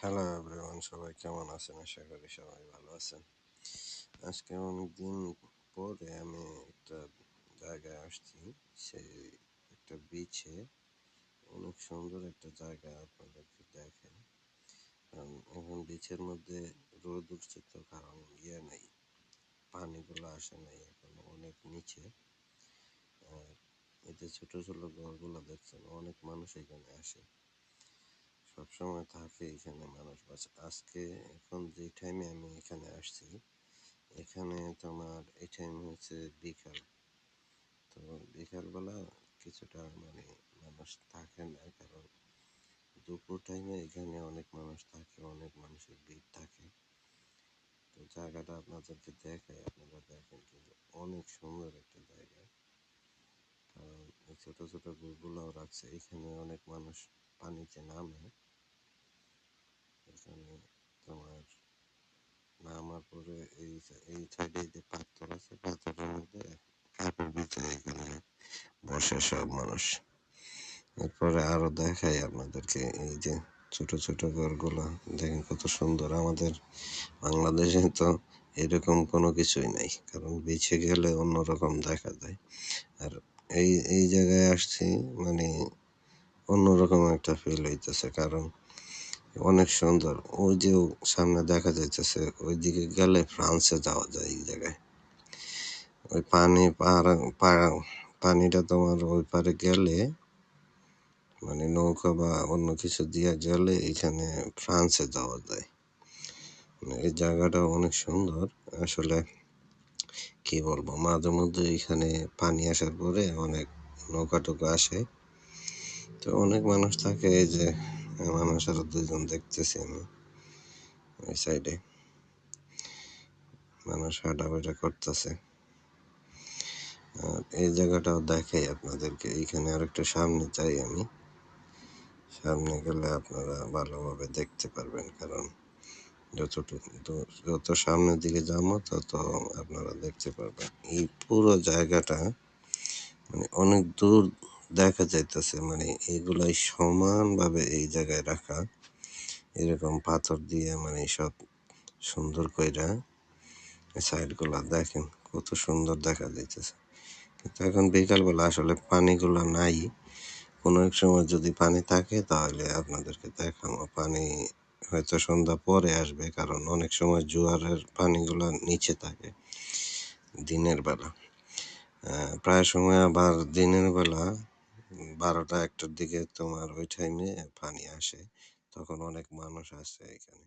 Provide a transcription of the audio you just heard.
Hello everyone, সবাই কেমন আছেন? আশা করি সবাই ভালো আছেন। আজকে অনেকদিন পরে আমি একটা জায়গায় আসছি। সেই একটা বিচে, অনেক সুন্দর একটা জায়গা আপনাদেরকে দেখেন। কারণ এখন বিচের মধ্যে রোদ উঠছে তো, কারণ নেই, পানিগুলো আসে নাই, এখন অনেক নিচে। আর এই যে ছোট ছোট ঘরগুলো দেখছেন, অনেক মানুষ এখানে আসে, সবসময় থাকে এখানে মানুষ। বাস আজকে এখন যে টাইমে আমি এখানে আসছি, এখানে তোমার এই টাইম হচ্ছে বিকাল। তো বিকালবেলা কিছুটা মানুষ থাকে না, কারণ দুপুর টাইমে এখানে অনেক মানুষ থাকে, অনেক মানুষের ভিড় থাকে। তো জায়গাটা আপনাদেরকে দেখাই, আপনারা দেখেন, কিন্তু অনেক সুন্দর একটা জায়গা। কারণ এই ছোট ছোট গুড়গুলাও রাখছে, এখানে অনেক মানুষ পানিতে নামে। এখানে তোমার নামার পরে এই সাইডে যে পাথর আছে, পাথরের মধ্যে কাপড় বিছায় এখানে বসে সব মানুষ। এরপরে আরো দেখাই আপনাদেরকে, এই যে ছোট ছোট ঘরগুলো দেখেন কত সুন্দর। আমাদের বাংলাদেশে তো এরকম কোনো কিছুই নাই, কারণ বিছে গেলে অন্যরকম দেখা যায়। আর এই জায়গায় আসছি, মানে অন্যরকম একটা ফিল হইতেছে, কারণ অনেক সুন্দর। ওই যে সামনে দেখা যাইতেছে, ওইদিকে গেলে ফ্রান্সে যাওয়া যায়। এই জায়গায় ওই পানিটা তোমার ওই পারে গেলে, মানে নৌকা বা অন্য কিছু দিয়ে গেলে এখানে ফ্রান্সে যাওয়া যায়। এই জায়গাটা অনেক সুন্দর আসলে। কি বলবো, মাঝে মধ্যে এখানে পানি আসার পরে অনেক নৌকা টোকা আসে, তো অনেক মানুষ থাকে। এই যে মানুষ আরো দুইজন দেখতেছি আমি ওই সাইডে, মানুষ হাঁটাফাটা করতেছে। আর এই জায়গাটাও দেখাই আপনাদেরকে, এইখানে আর একটু সামনে যাই আমি, সামনে গেলে আপনারা ভালোভাবে দেখতে পারবেন। কারণ যত সামনের দিকে যাবো তত আপনারা দেখতে পারবেন। এই পুরো জায়গাটা মানে অনেক দূর দেখা যাইতেছে, মানে এগুলাই সমানভাবে এই জায়গায় রাখা, এরকম পাথর দিয়ে, মানে সব সুন্দর কইরা সাইড গুলা দেখেন কত সুন্দর দেখা যাইতেছে। কিন্তু এখন বিকালবেলা আসলে পানিগুলো নাই। কোনো এক সময় যদি পানি থাকে তাহলে আপনাদেরকে দেখাবো। পানি হয়তো সন্ধ্যা পরে আসবে, কারণ অনেক সময় জোয়ারের পানিগুলো নিচে থাকে দিনের বেলা। প্রায় সময় আবার দিনের বেলা 12টা 1টার দিকে তোমার ওই টাইমে পানি আসে, তখন অনেক মানুষ আসে এখানে।